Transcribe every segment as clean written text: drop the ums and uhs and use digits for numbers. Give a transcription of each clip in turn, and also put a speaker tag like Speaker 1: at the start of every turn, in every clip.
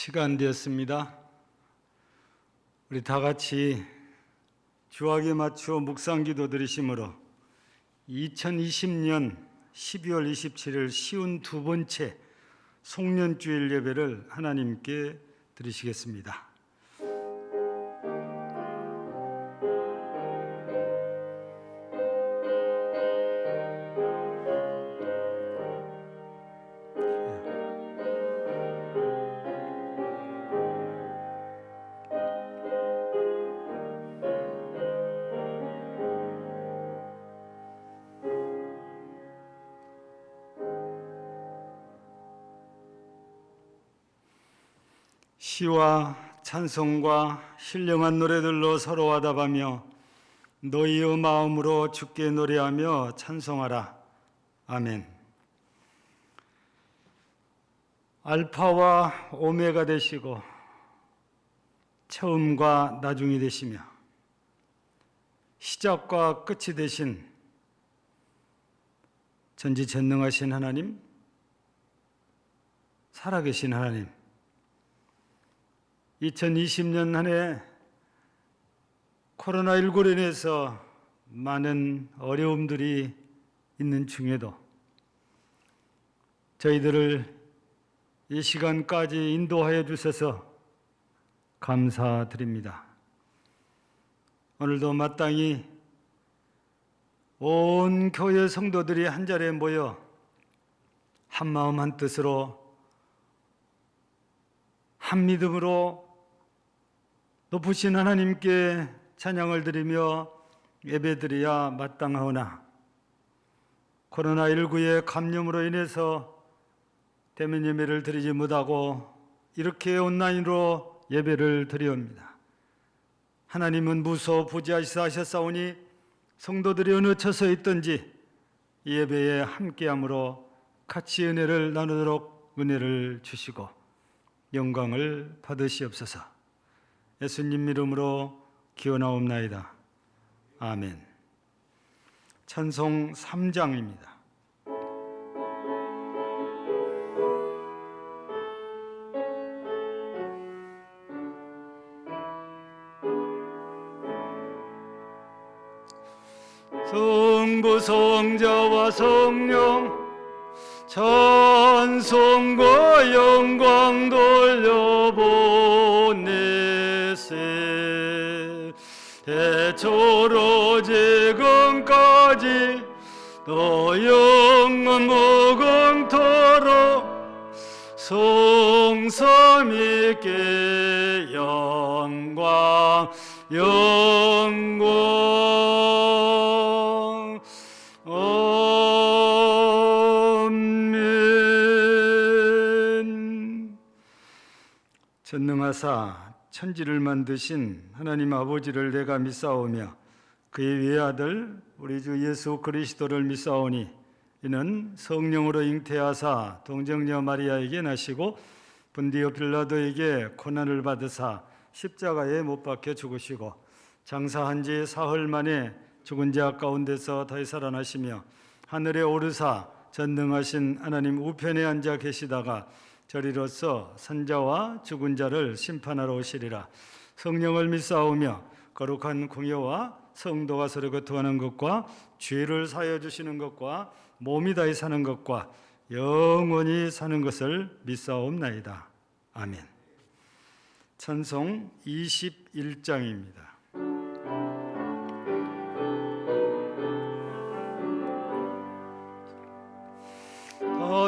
Speaker 1: 시간 되었습니다. 우리 다 같이 주학에 맞추어 묵상 기도 드리심으로 2020년 12월 27일 쉬운 두 번째 송년주일 예배를 하나님께 드리시겠습니다. 시와 찬송과 신령한 노래들로 서로 화답하며 너희의 마음으로 주께 노래하며 찬송하라. 아멘. 알파와 오메가 되시고 처음과 나중이 되시며 시작과 끝이 되신 전지전능하신 하나님, 살아계신 하나님, 2020년 한 해 코로나19로 인해서 많은 어려움들이 있는 중에도 저희들을 이 시간까지 인도하여 주셔서 감사드립니다. 오늘도 마땅히 온 교회 성도들이 한자리에 모여 한마음 한뜻으로 한 믿음으로 높으신 하나님께 찬양을 드리며 예배드려야 마땅하오나 코로나19의 감염으로 인해서 대면 예배를 드리지 못하고 이렇게 온라인으로 예배를 드리옵니다. 하나님은 무소 부지하시사 하셨사오니 성도들이 어느 처소에 있든지 이 예배에 함께함으로 같이 은혜를 나누도록 은혜를 주시고 영광을 받으시옵소서. 예수님 이름으로 기원하옵나이다. 아멘. 찬송 3장입니다. 성부 성자와 성령 찬송과 영광 돌려보내세. 대초로 지금까지 또 영원 무궁토록 성삼위께 영광 전능하사 천지를 만드신 하나님 아버지를 내가 믿사오며 그의 외아들 우리 주 예수 그리스도를 믿사오니 이는 성령으로 잉태하사 동정녀 마리아에게 나시고 본디오 빌라도에게 고난을 받으사 십자가에 못 박혀 죽으시고 장사한 지 사흘 만에 죽은 자 가운데서 다시 살아나시며 하늘에 오르사 전능하신 하나님 우편에 앉아 계시다가 저리로서 산자와 죽은 자를 심판하러 오시리라. 성령을 믿사오며 거룩한 공예와 성도가 서로 교통하는 것과 죄를 사하여 주시는 것과 몸이 다히 사는 것과 영원히 사는 것을 믿사옵나이다. 아멘. 찬송 21장입니다.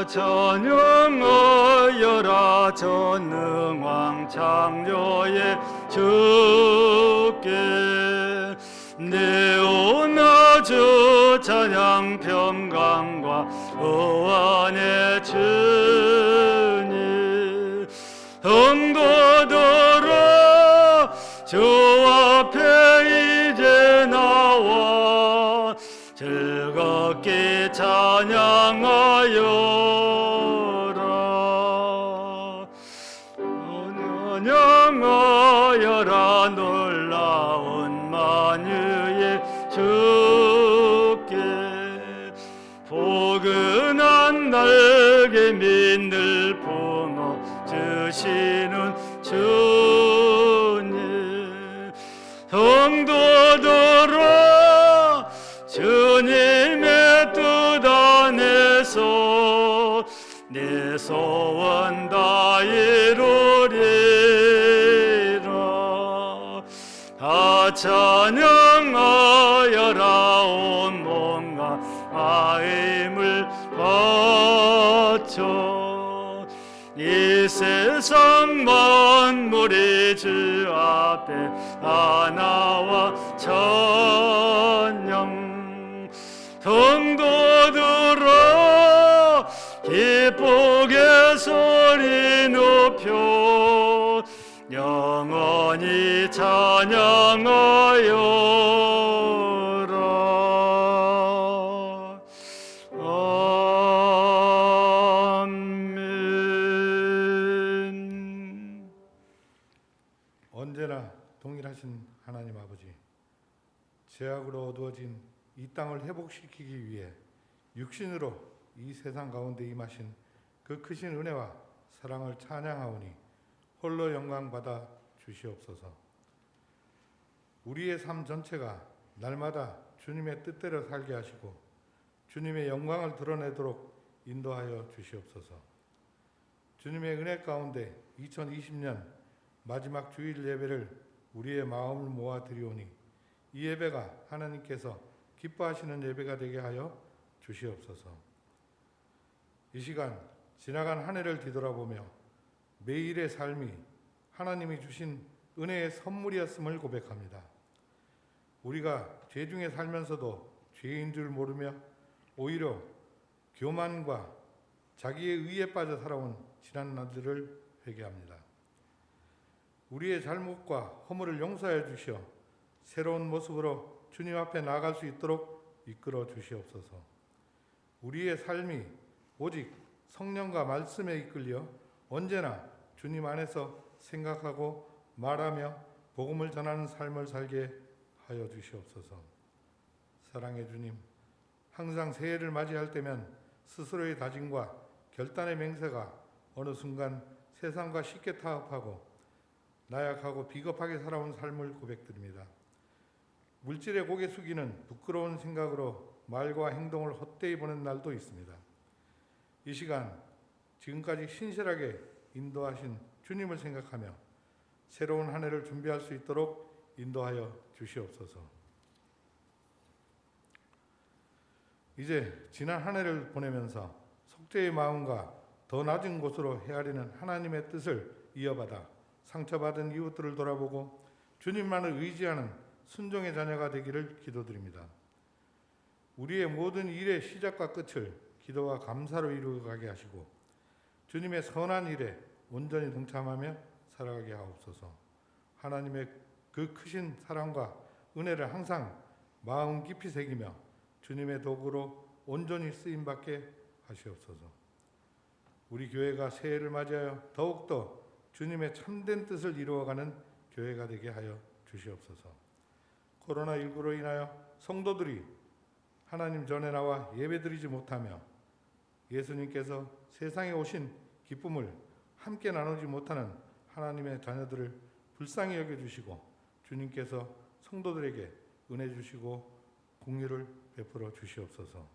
Speaker 1: 찬양하여라 전능왕 창조의 주께 내오나 주 찬양 평강과 의안의 주님 성도들아 주 앞에 이제 나와 즐겁게 찬양하여 찬양하여라 놀라운 만유의 주께 포근한 날개 믿는 부모 주시 되시는 주님, 성도들아 주님의 뜻 안에서 내 소원 다 이루리라. 다 찬양하여라 온 몸과 마음을 바쳐. 이 세상 만물이 주 앞에 하나와 찬양. 성도들아 기쁘게 소리 높여 영원히 찬양하여라. 아멘.
Speaker 2: 언제나 동일하신 하나님 아버지, 죄악으로 어두워진 이 땅을 회복시키기 위해 육신으로 이 세상 가운데 임하신 그 크신 은혜와 사랑을 찬양하오니 홀로 영광 받아 주시옵소서. 우리의 삶 전체가 날마다 주님의 뜻대로 살게 하시고 주님의 영광을 드러내도록 인도하여 주시옵소서. 주님의 은혜 가운데 2020년 마지막 주일 예배를 우리의 마음을 모아 드리오니 이 예배가 하나님께서 기뻐하시는 예배가 되게 하여 주시옵소서. 이 시간 지나간 한 해를 뒤돌아보며 매일의 삶이 하나님이 주신 은혜의 선물이었음을 고백합니다. 우리가 죄 중에 살면서도 죄인 줄 모르며 오히려 교만과 자기의 의에 빠져 살아온 지난 날들을 회개합니다. 우리의 잘못과 허물을 용서해 주시어 새로운 모습으로 주님 앞에 나아갈 수 있도록 이끌어 주시옵소서. 우리의 삶이 오직 성령과 말씀에 이끌려 언제나 주님 안에서 생각하고 말하며 복음을 전하는 삶을 살게 하여 주시옵소서. 사랑의 주님, 항상 새해를 맞이할 때면 스스로의 다짐과 결단의 맹세가 어느 순간 세상과 쉽게 타협하고 나약하고 비겁하게 살아온 삶을 고백드립니다. 물질에 고개 숙이는 부끄러운 생각으로 말과 행동을 헛되이 보낸 날도 있습니다. 이 시간 지금까지 신실하게 인도하신 주님을 생각하며 새로운 한 해를 준비할 수 있도록 인도하여 주시옵소서. 이제 지난 한 해를 보내면서 속죄의 마음과 더 낮은 곳으로 헤아리는 하나님의 뜻을 이어받아 상처받은 이웃들을 돌아보고 주님만을 의지하는 순종의 자녀가 되기를 기도드립니다. 우리의 모든 일의 시작과 끝을 기도와 감사로 이루어가게 하시고 주님의 선한 일에 온전히 동참하며 살아가게 하옵소서. 하나님의 그 크신 사랑과 은혜를 항상 마음 깊이 새기며 주님의 도구로 온전히 쓰임받게 하시옵소서. 우리 교회가 새해를 맞이하여 더욱더 주님의 참된 뜻을 이루어가는 교회가 되게 하여 주시옵소서. 코로나19로 인하여 성도들이 하나님 전에 나와 예배드리지 못하며 예수님께서 세상에 오신 기쁨을 함께 나누지 못하는 하나님의 자녀들을 불쌍히 여겨주시고 주님께서 성도들에게 은혜 주시고 공유를 베풀어 주시옵소서.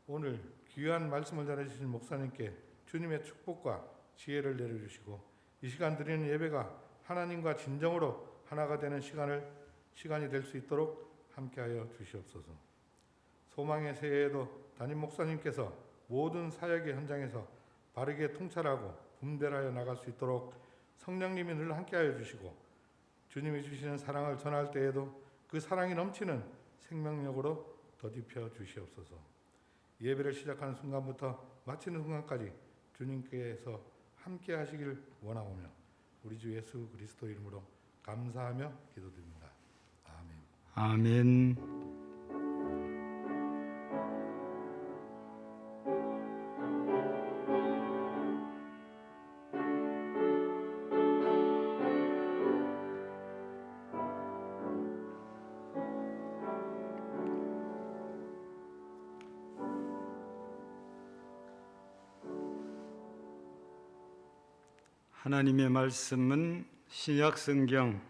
Speaker 2: 오늘 귀한 말씀을 전해주신 목사님께 주님의 축복과 지혜를 내려주시고 이 시간 드리는 예배가 하나님과 진정으로 하나가 되는 시간이 될 수 있도록 함께하여 주시옵소서. 소망의 새해에도 담임 목사님께서 모든 사역의 현장에서 바르게 통찰하고 분별하여 나갈 수 있도록 성령님이 늘 함께하여 주시고 주님이 주시는 사랑을 전할 때에도 그 사랑이 넘치는 생명력으로 더딥혀 주시옵소서. 예배를 시작하는 순간부터 마치는 순간까지 주님께서 함께 하시길 원하오며 우리 주 예수 그리스도 이름으로 감사하며 기도드립니다. 아멘.
Speaker 1: 아멘. 하나님의 말씀은 신약성경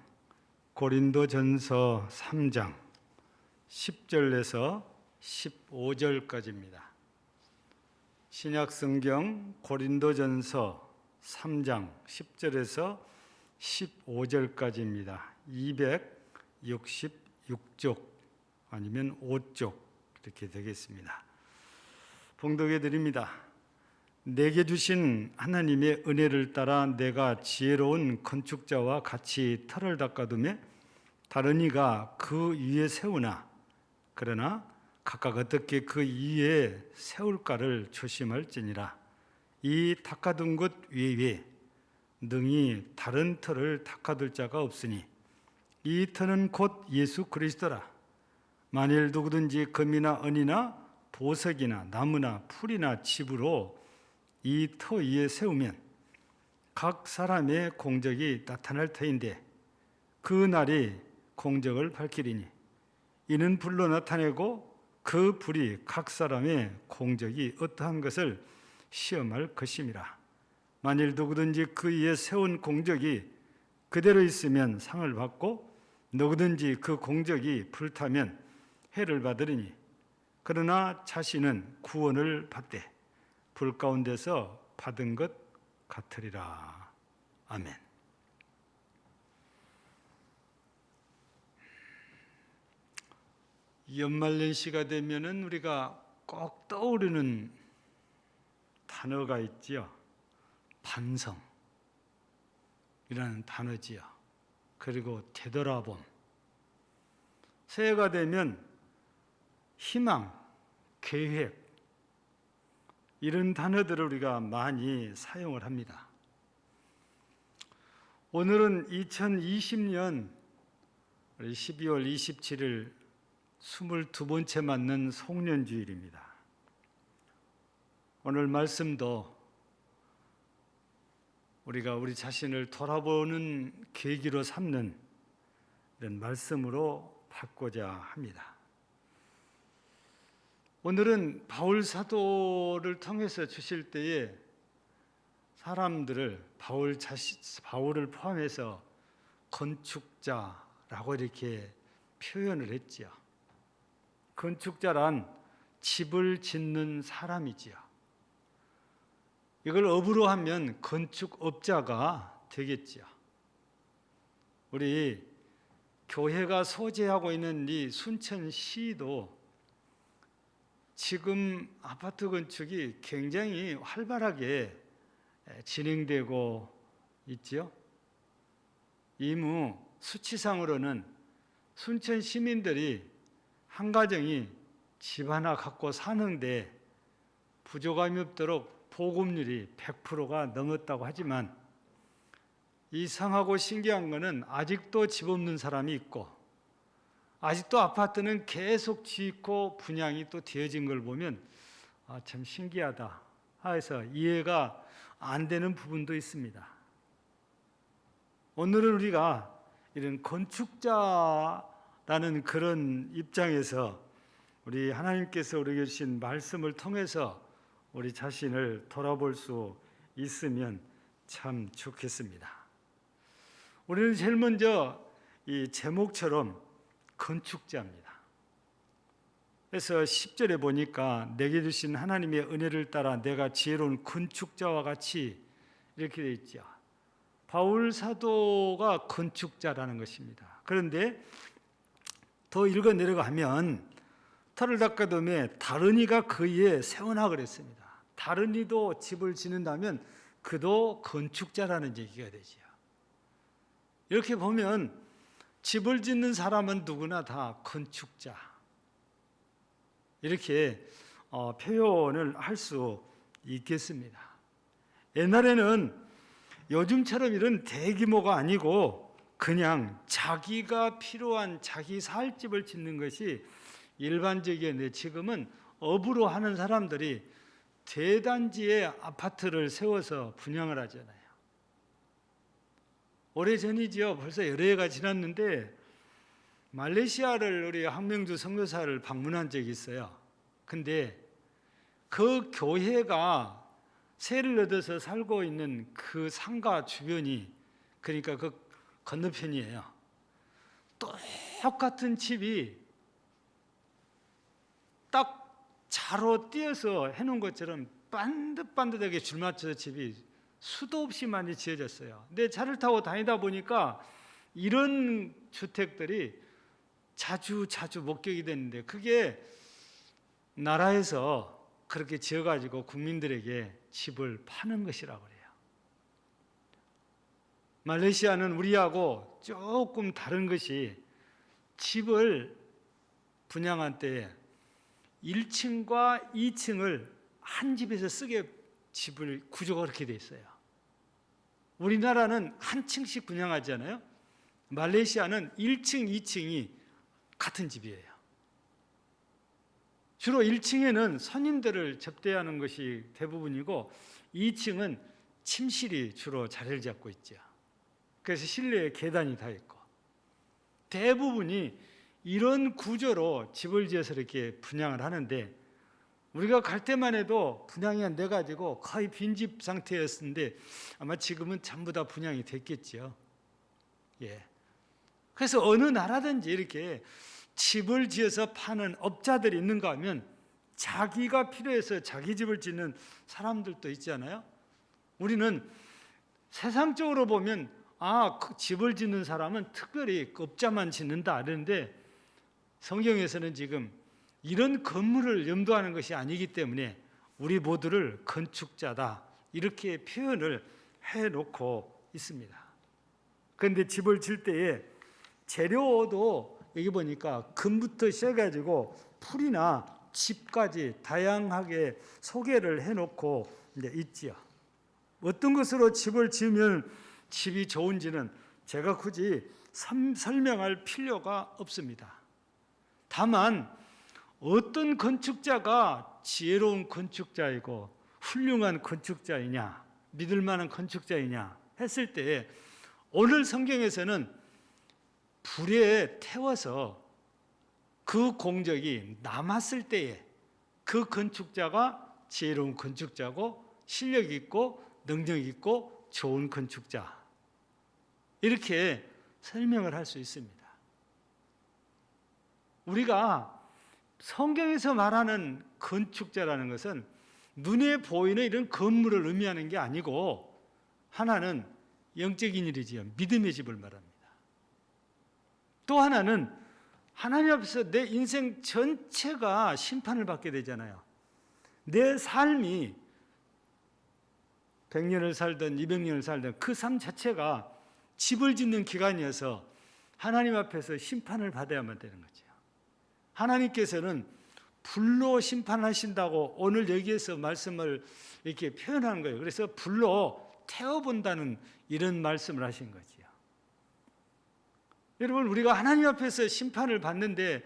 Speaker 1: 고린도전서 3장 10절에서 15절까지입니다. 신약성경 고린도전서 3장 10절에서 15절까지입니다. 266쪽 아니면 5쪽 이렇게 되겠습니다. 봉독해 드립니다. 내게 주신 하나님의 은혜를 따라 내가 지혜로운 건축자와 같이 터를 닦아두매 다른 이가 그 위에 세우나 그러나 각각 어떻게 그 위에 세울까를 조심할지니라. 이 닦아둔 것 외에 능히 다른 터를 닦아둘 자가 없으니 이 터는 곧 예수 그리스도라. 만일 누구든지 금이나 은이나 보석이나 나무나 풀이나 집으로 이 터 위에 세우면 각 사람의 공적이 나타날 터인데 그 날이 공적을 밝히리니 이는 불로 나타내고 그 불이 각 사람의 공적이 어떠한 것을 시험할 것임이라. 만일 누구든지 그 위에 세운 공적이 그대로 있으면 상을 받고 누구든지 그 공적이 불타면 해를 받으리니 그러나 자신은 구원을 받되 불 가운데서 받은 것 같으리라. 아멘. 연말연시가 되면은 우리가 꼭 떠오르는 단어가 있지요. 반성이라는 단어지요. 그리고 되돌아봄. 새해가 되면 희망, 계획 이런 단어들을 우리가 많이 사용을 합니다. 오늘은 2020년 12월 27일 22번째 맞는 송년주일입니다. 오늘 말씀도 우리가 우리 자신을 돌아보는 계기로 삼는 이런 말씀으로 받고자 합니다. 오늘은 바울 사도를 통해서 주실 때에 사람들을 바울을 포함해서 건축자라고 이렇게 표현을 했지요. 건축자란 집을 짓는 사람이지요. 이걸 업으로 하면 건축업자가 되겠지요. 우리 교회가 소재하고 있는 이 순천시도 지금 아파트 건축이 굉장히 활발하게 진행되고 있죠. 이무 수치상으로는 순천 시민들이 한 가정이 집 하나 갖고 사는데 부족함이 없도록 보급률이 100%가 넘었다고 하지만 이상하고 신기한 것은 아직도 집 없는 사람이 있고 아직도 아파트는 계속 짓고 분양이 또 되어진 걸 보면 참 신기하다 해서 이해가 안 되는 부분도 있습니다. 오늘은 우리가 이런 건축자라는 그런 입장에서 우리 하나님께서 우리에게 주신 말씀을 통해서 우리 자신을 돌아볼 수 있으면 참 좋겠습니다. 우리는 제일 먼저 이 제목처럼 건축자입니다. 그래서 10절에 보니까 내게 주신 하나님의 은혜를 따라 내가 지혜로운 건축자와 같이 이렇게 되어 있죠. 바울 사도가 건축자라는 것입니다. 그런데 더 읽어 내려가면 터를 닦아두매 다른 이가 그 위에 세우나 그랬습니다. 다른 이도 집을 짓는다면 그도 건축자라는 얘기가 되죠. 이렇게 보면 집을 짓는 사람은 누구나 다 건축자 이렇게 표현을 할 수 있겠습니다. 옛날에는 요즘처럼 이런 대규모가 아니고 그냥 자기가 필요한 자기 살 집을 짓는 것이 일반적이었는데 지금은 업으로 하는 사람들이 대단지에 아파트를 세워서 분양을 하잖아요. 오래전이죠. 벌써 여러 해가 지났는데 말레이시아를 우리 황명주 선교사를 방문한 적이 있어요. 근데 그 교회가 세를 얻어서 살고 있는 그 상가 주변이, 그러니까 그 건너편이에요. 똑같은 집이 딱 자로 띄어서 해놓은 것처럼 반듯반듯하게 줄 맞춰서 집이 수도 없이 많이 지어졌어요. 근데 차를 타고 다니다 보니까 이런 주택들이 자주 목격이 되는데, 그게 나라에서 그렇게 지어가지고 국민들에게 집을 파는 것이라고 그래요. 말레이시아는 우리하고 조금 다른 것이, 집을 분양한 때에 1층과 2층을 한 집에서 쓰게 집을 구조가 그렇게 돼 있어요. 우리나라는 한 층씩 분양하잖아요. 말레이시아는 1층, 2층이 같은 집이에요. 주로 1층에는 손님들을 접대하는 것이 대부분이고 2층은 침실이 주로 자리를 잡고 있죠. 그래서 실내에 계단이 다 있고, 대부분이 이런 구조로 집을 지어서 이렇게 분양을 하는데, 우리가 갈 때만 해도 분양이 안 돼가지고 거의 빈집 상태였는데 아마 지금은 전부 다 분양이 됐겠죠. 예. 그래서 어느 나라든지 이렇게 집을 지어서 파는 업자들이 있는가 하면 자기가 필요해서 자기 집을 짓는 사람들도 있잖아요. 우리는 세상적으로 보면 그 집을 짓는 사람은 특별히 업자만 짓는다 이러는데, 성경에서는 지금 이런 건물을 염두하는 것이 아니기 때문에 우리 모두를 건축자다 이렇게 표현을 해놓고 있습니다. 그런데 집을 질 때에 재료도 여기 보니까 금부터 시작해가지고 풀이나 집까지 다양하게 소개를 해놓고 이제 있지요. 어떤 것으로 집을 지으면 집이 좋은지는 제가 굳이 설명할 필요가 없습니다. 다만 어떤 건축자가 지혜로운 건축자이고 훌륭한 건축자이냐, 믿을 만한 건축자이냐 했을 때, 오늘 성경에서는 불에 태워서 그 공적이 남았을 때에 그 건축자가 지혜로운 건축자고 실력 있고 능력 있고 좋은 건축자, 이렇게 설명을 할 수 있습니다. 우리가 성경에서 말하는 건축자라는 것은 눈에 보이는 이런 건물을 의미하는 게 아니고, 하나는 영적인 일이지요. 믿음의 집을 말합니다. 또 하나는 하나님 앞에서 내 인생 전체가 심판을 받게 되잖아요. 내 삶이 100년을 살든 200년을 살든 그 삶 자체가 집을 짓는 기간이어서 하나님 앞에서 심판을 받아야만 되는 거죠. 하나님께서는 불로 심판하신다고 오늘 여기에서 말씀을 이렇게 표현하는 거예요. 그래서 불로 태워본다는 이런 말씀을 하신 거지요. 여러분, 우리가 하나님 앞에서 심판을 받는데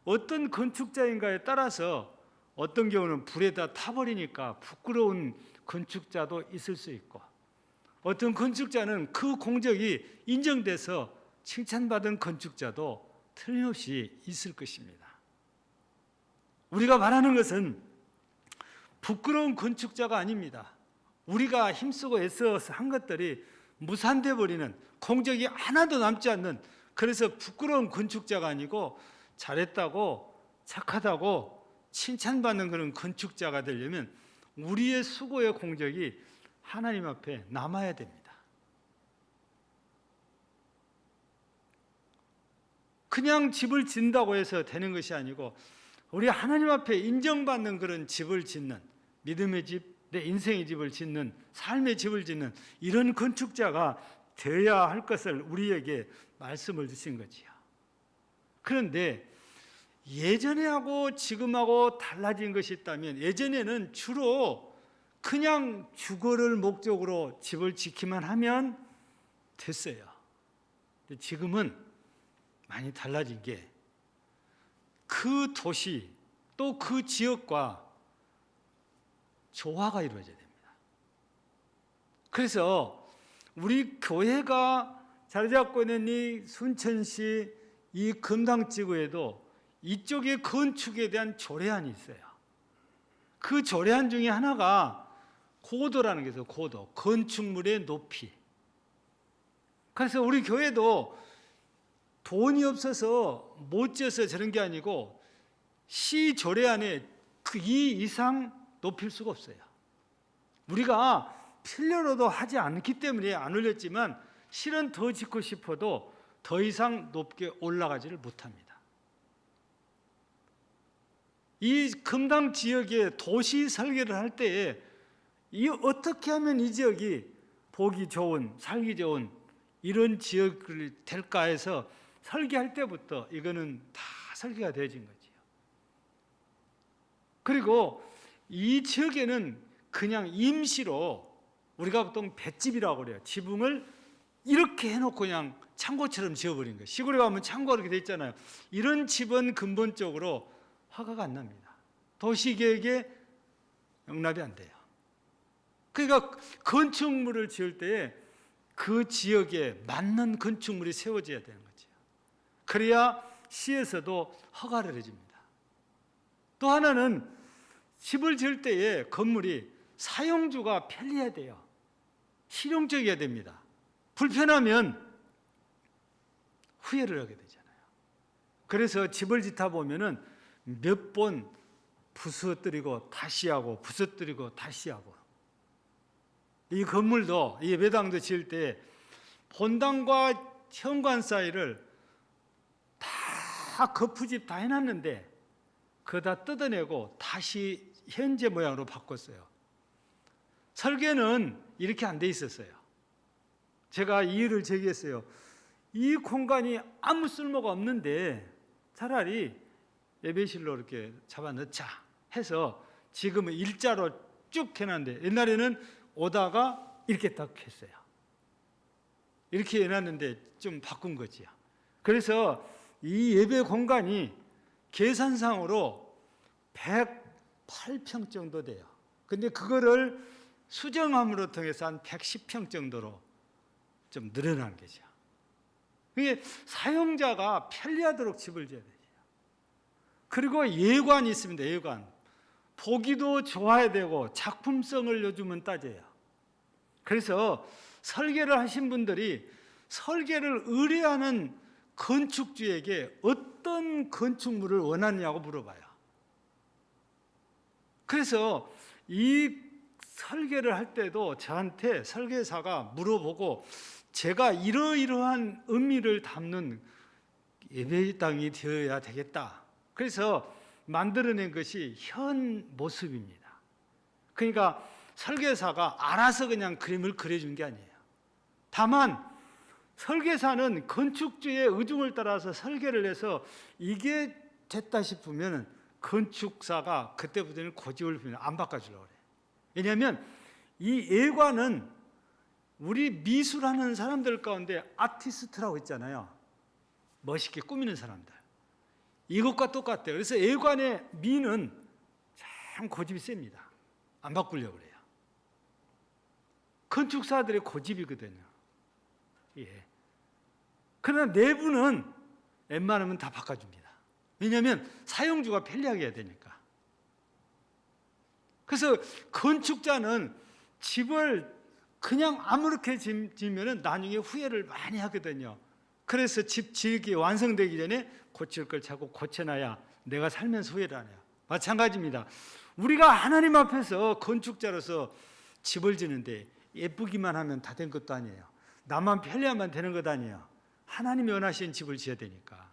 Speaker 1: 어떤 건축자인가에 따라서 어떤 경우는 불에다 타버리니까 부끄러운 건축자도 있을 수 있고, 어떤 건축자는 그 공적이 인정돼서 칭찬받은 건축자도 틀림없이 있을 것입니다. 우리가 말하는 것은 부끄러운 건축자가 아닙니다. 우리가 힘쓰고 애써서 한 것들이 무산돼 버리는, 공적이 하나도 남지 않는, 그래서 부끄러운 건축자가 아니고 잘했다고 착하다고 칭찬받는 그런 건축자가 되려면 우리의 수고의 공적이 하나님 앞에 남아야 됩니다. 그냥 집을 짓는다고 해서 되는 것이 아니고, 우리 하나님 앞에 인정받는 그런 집을 짓는, 믿음의 집, 내 인생의 집을 짓는, 삶의 집을 짓는 이런 건축자가 되어야 할 것을 우리에게 말씀을 주신 거지요. 그런데 예전에하고 지금하고 달라진 것이 있다면, 예전에는 주로 그냥 주거를 목적으로 집을 짓기만 하면 됐어요. 근데 지금은 많이 달라진 게, 그 도시 또 그 지역과 조화가 이루어져야 됩니다. 그래서 우리 교회가 자리 잡고 있는 이 순천시 이 금당지구에도 이쪽의 건축에 대한 조례안이 있어요. 그 조례안 중에 하나가 고도라는 게 있어요. 고도. 건축물의 높이. 그래서 우리 교회도 돈이 없어서 못 지어서 저런 게 아니고 시조례 안에 그 이 이상 높일 수가 없어요. 우리가 필요로도 하지 않기 때문에 안 올렸지만 실은 더 짓고 싶어도 더 이상 높게 올라가지를 못합니다. 이 금당 지역에 도시 설계를 할 때에 이 어떻게 하면 이 지역이 보기 좋은, 살기 좋은 이런 지역이 될까 해서 설계할 때부터 이거는 다 설계가 되어진 거지요. 그리고 이 지역에는 그냥 임시로 우리가 보통 볏집이라고 그래요. 지붕을 이렇게 해놓고 그냥 창고처럼 지어버린 거예요. 시골에 가면 창고가 이렇게 돼 있잖아요. 이런 집은 근본적으로 허가가 안 납니다. 도시계획에 용납이 안 돼요. 그러니까 건축물을 지을 때에 그 지역에 맞는 건축물이 세워져야 되는 거죠. 그래야 시에서도 허가를 해줍니다. 또 하나는 집을 지을 때에 건물이 사용주가 편리해야 돼요. 실용적이어야 됩니다. 불편하면 후회를 하게 되잖아요. 그래서 집을 짓다 보면은 몇 번 부서뜨리고 다시 하고 부서뜨리고 다시 하고, 이 건물도 이 예배당도 지을 때 본당과 현관 사이를 다 거푸집 다 해놨는데 그거 다 뜯어내고 다시 현재 모양으로 바꿨어요. 설계는 이렇게 안 돼 있었어요. 제가 이의를 제기했어요. 이 공간이 아무 쓸모가 없는데 차라리 예배실로 이렇게 잡아 넣자 해서 지금은 일자로 쭉 해놨는데 옛날에는 오다가 이렇게 딱 했어요. 이렇게 해놨는데 좀 바꾼 거지요. 그래서 이 예배 공간이 계산상으로 108평 정도 돼요. 근데 그거를 수정함으로 통해서 한 110평 정도로 좀 늘어난 거죠. 그게 사용자가 편리하도록 집을 지어야 되죠. 그리고 예관이 있습니다. 예관. 보기도 좋아야 되고 작품성을 요즘은 따져요. 그래서 설계를 하신 분들이 설계를 의뢰하는 건축주에게 어떤 건축물을 원하느냐고 물어봐요. 그래서 이 설계를 할 때도 저한테 설계사가 물어보고 제가 이러이러한 의미를 담는 예배당이 되어야 되겠다. 그래서 만들어낸 것이 현 모습입니다. 그러니까 설계사가 알아서 그냥 그림을 그려준 게 아니에요. 다만 설계사는 건축주의 의중을 따라서 설계를 해서 이게 됐다 싶으면 건축사가 그때부터는 고집을 피우면 안 바꿔주려고 그래요. 왜냐하면 이 예관은 우리 미술하는 사람들 가운데 아티스트라고 있잖아요. 멋있게 꾸미는 사람들. 이것과 똑같아요. 그래서 예관의 미는 참 고집이 셉니다. 안 바꾸려고 그래요. 건축사들의 고집이거든요. 예. 그러나 내부는 웬만하면 다 바꿔줍니다. 왜냐하면 사용주가 편리하게 해야 되니까. 그래서 건축자는 집을 그냥 아무렇게 지으면 나중에 후회를 많이 하거든요. 그래서 집 지기 완성되기 전에 고칠 걸 자꾸 고쳐놔야 내가 살면서 후회를 안 해요. 마찬가지입니다. 우리가 하나님 앞에서 건축자로서 집을 지는데 예쁘기만 하면 다 된 것도 아니에요. 나만 편리하면 되는 것 아니에요. 하나님이 원하시는 집을 지어야 되니까.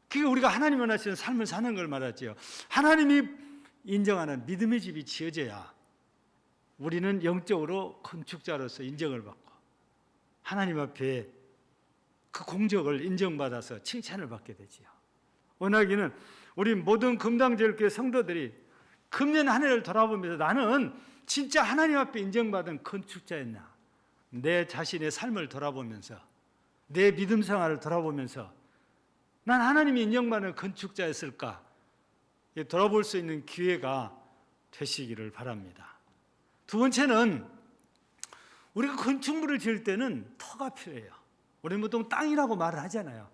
Speaker 1: 그게 우리가 하나님이 원하시는 삶을 사는 걸 말하지요. 하나님이 인정하는 믿음의 집이 지어져야 우리는 영적으로 건축자로서 인정을 받고 하나님 앞에 그 공적을 인정받아서 칭찬을 받게 되지요. 원하기는 우리 모든 금당제일교회 성도들이 금년 한 해를 돌아보면서 나는 진짜 하나님 앞에 인정받은 건축자였나, 내 자신의 삶을 돌아보면서 내 믿음 생활을 돌아보면서 난 하나님이 인정받는 건축자였을까 돌아볼 수 있는 기회가 되시기를 바랍니다. 두 번째는 우리가 건축물을 지을 때는 터가 필요해요. 우리는 보통 땅이라고 말을 하잖아요.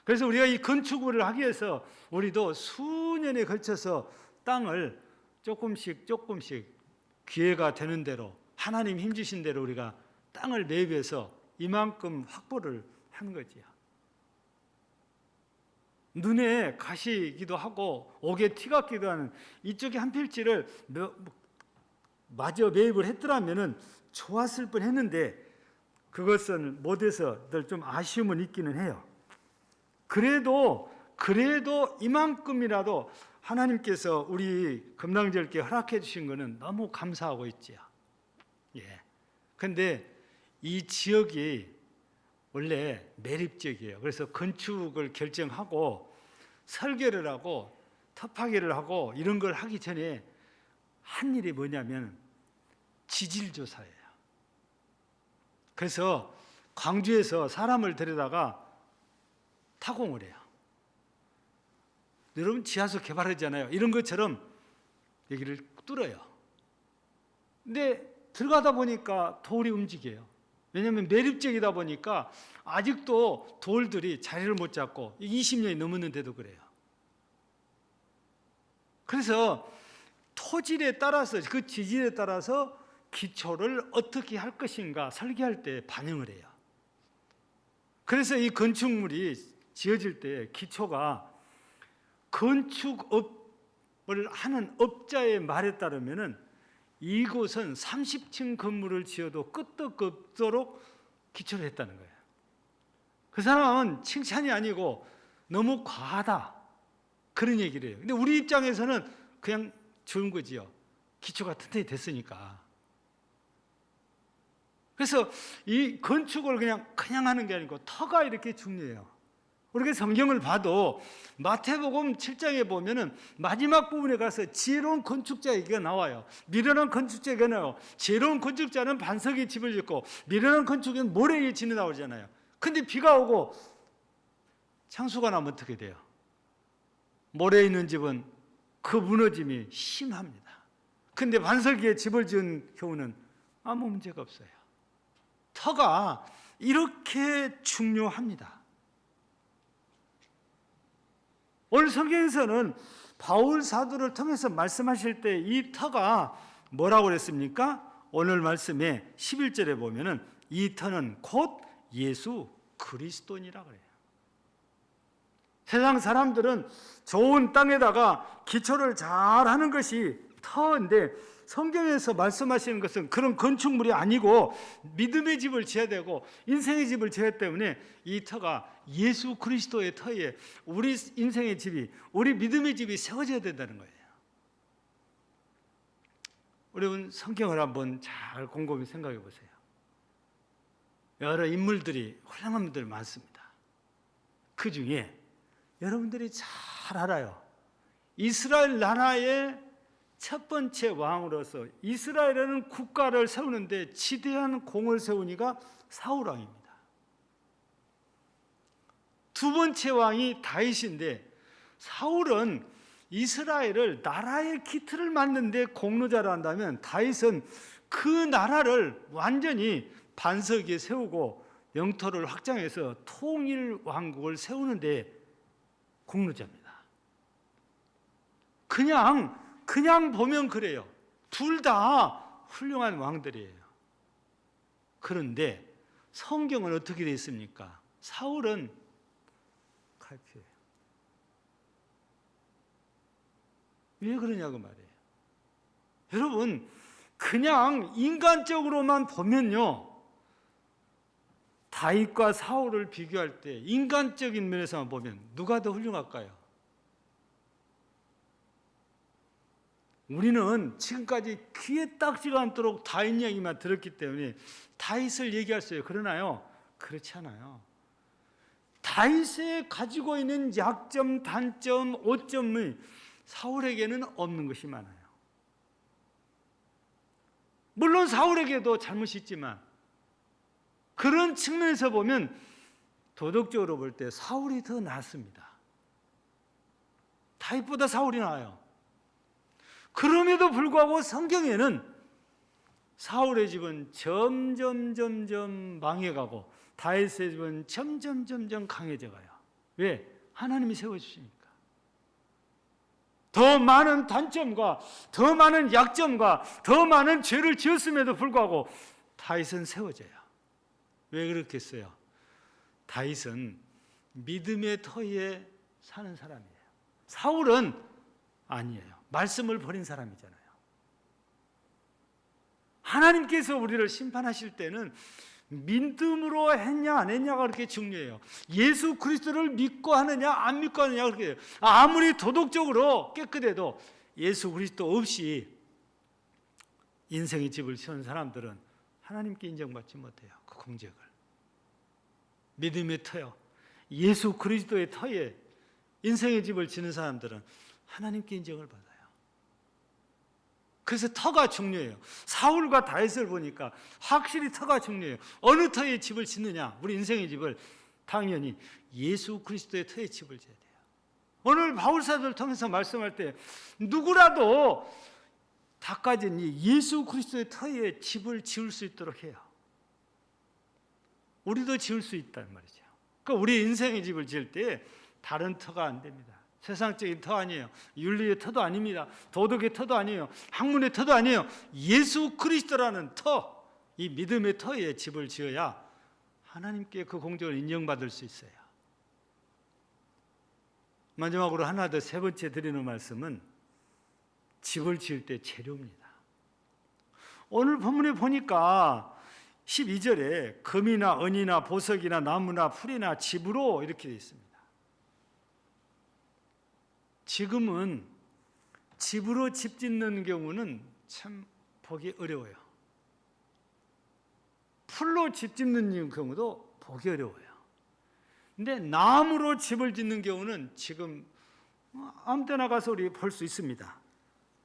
Speaker 1: 그래서 우리가 이 건축물을 하기 위해서 우리도 수년에 걸쳐서 땅을 조금씩 기회가 되는 대로 하나님 힘주신 대로 우리가 땅을 매입해서 이만큼 확보를 한 거지요. 눈에 가시기도 하고 옥에 티 같기도 하는 이쪽에 한 필지를 마저 매입을 했더라면은 좋았을 뻔했는데 그것은 못해서 늘 좀 아쉬움은 있기는 해요. 그래도 이만큼이라도 하나님께서 우리 금낭절께 허락해 주신 것은 너무 감사하고 있지요. 예. 근데 이 지역이 원래 매립지역이에요. 그래서 건축을 결정하고 설계를 하고 터파기를 하고 이런 걸 하기 전에 한 일이 뭐냐면 지질 조사예요. 그래서 광주에서 사람을 데려다가 타공을 해요. 여러분 지하수 개발하잖아요. 이런 것처럼 여기를 뚫어요. 근데 들어가다 보니까 돌이 움직여요. 왜냐하면 매립지역이다 보니까 아직도 돌들이 자리를 못 잡고 20년이 넘었는데도 그래요. 그래서 토질에 따라서 그 지질에 따라서 기초를 어떻게 할 것인가 설계할 때 반영을 해요. 그래서 이 건축물이 지어질 때 기초가 건축업을 하는 업자의 말에 따르면은 이곳은 30층 건물을 지어도 끄떡없도록 기초를 했다는 거예요. 그 사람은 칭찬이 아니고 너무 과하다 그런 얘기를 해요. 근데 우리 입장에서는 그냥 좋은 거지요. 기초가 튼튼히 됐으니까. 그래서 이 건축을 그냥 하는 게 아니고 터가 이렇게 중요해요. 우리가 성경을 봐도 마태복음 7장에 보면은 마지막 부분에 가서 지혜로운 건축자 얘기가 나와요. 미련한 건축자 얘기가 나와요. 지혜로운 건축자는 반석에 집을 짓고 미련한 건축자는 모래에 짓는다 나오잖아요. 근데 비가 오고 창수가 나면 어떻게 돼요? 모래에 있는 집은 그 무너짐이 심합니다. 근데 반석 위에 집을 지은 경우는 아무 문제가 없어요. 터가 이렇게 중요합니다. 오늘 성경에서는 바울 사도를 통해서 말씀하실 때 이 터가 뭐라고 그랬습니까? 오늘 말씀에 11절에 보면은 이 터는 곧 예수 그리스도니라 그래요. 세상 사람들은 좋은 땅에다가 기초를 잘 하는 것이 터인데 성경에서 말씀하시는 것은 그런 건축물이 아니고 믿음의 집을 지어야 되고 인생의 집을 지어야 때문에 이 터가 예수 그리스도의 터에 우리 인생의 집이 우리 믿음의 집이 세워져야 된다는 거예요. 여러분 성경을 한번 잘 곰곰이 생각해 보세요. 여러 인물들이 훌륭한 분들 많습니다. 그 중에 여러분들이 잘 알아요. 이스라엘 나라의 첫 번째 왕으로서 이스라엘이라는 국가를 세우는데 지대한 공을 세운 이가 사울 왕입니다. 두 번째 왕이 다윗인데 사울은 이스라엘을 나라의 기틀을 만드는데 공로자를 한다면 다윗은 그 나라를 완전히 반석 위에 세우고 영토를 확장해서 통일 왕국을 세우는데 공로자입니다. 그냥 보면 그래요. 둘 다 훌륭한 왕들이에요. 그런데 성경은 어떻게 되어 있습니까? 사울은 칼피예요. 왜 그러냐고 말이에요. 여러분 그냥 인간적으로만 보면요, 다윗과 사울을 비교할 때 인간적인 면에서만 보면 누가 더 훌륭할까요? 우리는 지금까지 귀에 딱지가 않도록 다윗 이야기만 들었기 때문에 다윗을 얘기할 수 있어요. 그러나요? 그렇지 않아요. 다윗이 가지고 있는 약점, 단점, 오점이 사울에게는 없는 것이 많아요. 물론 사울에게도 잘못이 있지만 그런 측면에서 보면 도덕적으로 볼 때 사울이 더 낫습니다. 다윗보다 사울이 나아요. 그럼에도 불구하고 성경에는 사울의 집은 점점 망해가고 다윗의 집은 점점 강해져 가요. 왜? 하나님이 세워주시니까. 더 많은 단점과 더 많은 약점과 더 많은 죄를 지었음에도 불구하고 다윗은 세워져요. 왜 그렇겠어요? 다윗은 믿음의 터에 사는 사람이에요. 사울은 아니에요. 말씀을 버린 사람이잖아요. 하나님께서 우리를 심판하실 때는 믿음으로 했냐 안 했냐가 그렇게 중요해요. 예수 그리스도를 믿고 하느냐 안 믿고 하느냐 그렇게 해요. 아무리 도덕적으로 깨끗해도 예수 그리스도 없이 인생의 집을 세운 사람들은 하나님께 인정받지 못해요. 그 공적을. 믿음의 터요, 예수 그리스도의 터에 인생의 집을 지는 사람들은 하나님께 인정을 받아요. 그래서 터가 중요해요. 사울과 다윗을 보니까 확실히 터가 중요해요. 어느 터에 집을 짓느냐, 우리 인생의 집을 당연히 예수 그리스도의 터에 집을 지어야 돼요. 오늘 바울사도를 통해서 말씀할 때 누구라도 다 가진 이 예수 그리스도의 터에 집을 지을 수 있도록 해요. 우리도 지을 수 있단 말이죠. 그러니까 우리 인생의 집을 지을 때 다른 터가 안 됩니다. 세상적인 터 아니에요. 윤리의 터도 아닙니다. 도덕의 터도 아니에요. 학문의 터도 아니에요. 예수 그리스도라는 터, 이 믿음의 터에 집을 지어야 하나님께 그 공적을 인정받을 수 있어요. 마지막으로 하나 더, 세 번째 드리는 말씀은 집을 지을 때 재료입니다. 오늘 본문에 보니까 12절에 금이나 은이나 보석이나 나무나 풀이나 집으로 이렇게 되어 있습니다. 지금은 집으로 집 짓는 경우는 참 보기 어려워요. 풀로 집 짓는 경우도 보기 어려워요. 근데 나무로 집을 짓는 경우는 지금 아무 때나 가서 우리 볼 수 있습니다.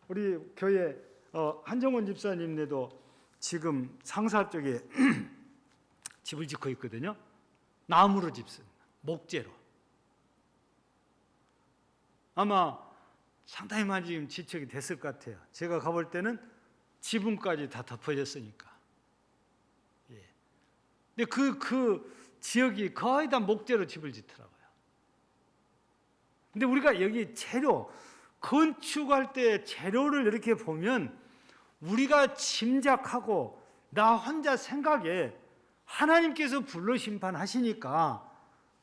Speaker 1: 우리 교회 한정원 집사님네도 지금 상사 쪽에 집을 짓고 있거든요. 나무로 짓습니다. 목재로. 아마 상당히 많이 지금 지척이 됐을 것 같아요. 제가 가볼 때는 지붕까지 다 덮어졌으니까. 예. 근데 그 지역이 거의 다 목재로 집을 짓더라고요. 근데 우리가 여기 재료, 건축할 때 재료를 이렇게 보면 우리가 짐작하고 나 혼자 생각에 하나님께서 불로 심판하시니까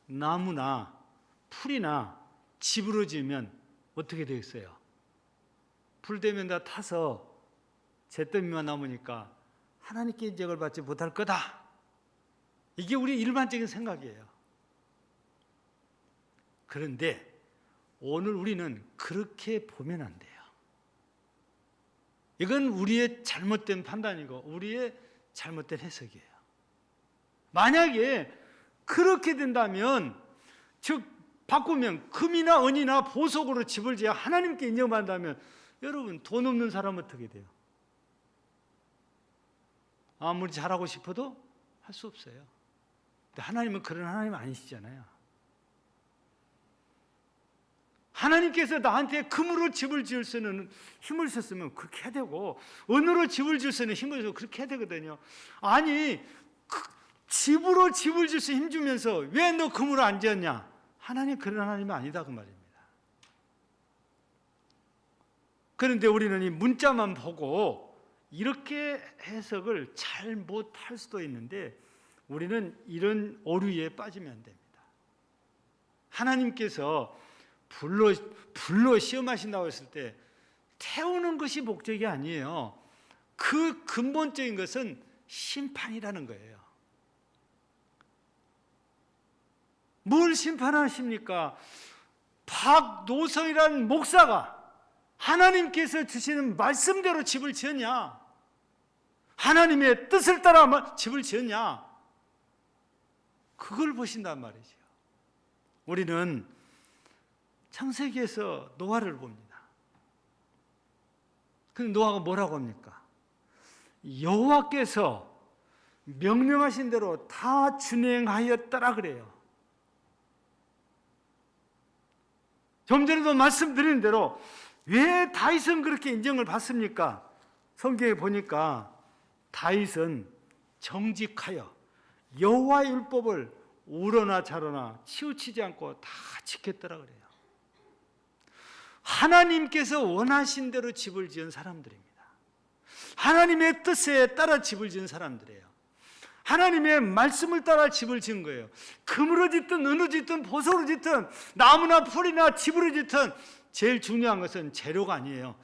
Speaker 1: 나무나 풀이나 집으로 지으면 어떻게 되겠어요? 불 되면 다 타서 잿더미만 남으니까 하나님께 인정을 받지 못할 거다. 이게 우리 일반적인 생각이에요. 그런데 오늘 우리는 그렇게 보면 안 돼요. 이건 우리의 잘못된 판단이고 우리의 잘못된 해석이에요. 만약에 그렇게 된다면, 즉 바꾸면 금이나 은이나 보석으로 집을 지어 하나님께 인정받는다면 여러분, 돈 없는 사람은 어떻게 돼요? 아무리 잘하고 싶어도 할 수 없어요. 근데 하나님은 그런 하나님 아니시잖아요. 하나님께서 나한테 금으로 집을 지을 수 있는 힘을 줬으면 그렇게 해야 되고, 은으로 집을 지을 수 있는 힘을 줘서 그렇게 해야 되거든요. 아니, 집으로 집을 지을 수 힘 주면서 왜 너 금으로 안 지었냐? 하나님 그런 하나님은 아니다 그 말입니다. 그런데 우리는 이 문자만 보고 이렇게 해석을 잘 못할 수도 있는데 우리는 이런 오류에 빠지면 안 됩니다. 하나님께서 불로 시험하신다고 했을 때 태우는 것이 목적이 아니에요. 그 근본적인 것은 심판이라는 거예요. 뭘 심판하십니까? 박노성이라는 목사가 하나님께서 주시는 말씀대로 집을 지었냐? 하나님의 뜻을 따라 집을 지었냐? 그걸 보신단 말이죠. 우리는 창세기에서 노아를 봅니다. 근데 노아가 뭐라고 합니까? 여호와께서 명령하신 대로 다 준행하였더라 그래요. 좀 전에도 말씀드린 대로 왜 다윗은 그렇게 인정을 받습니까? 성경에 보니까 다윗은 정직하여 여호와의 율법을 우러나 자러나 치우치지 않고 다 지켰더라 그래요. 하나님께서 원하신 대로 집을 지은 사람들입니다. 하나님의 뜻에 따라 집을 지은 사람들이에요. 하나님의 말씀을 따라 집을 지은 거예요. 금으로 짓든 은으로 짓든 보석으로 짓든 나무나 풀이나 집으로 짓든 제일 중요한 것은 재료가 아니에요.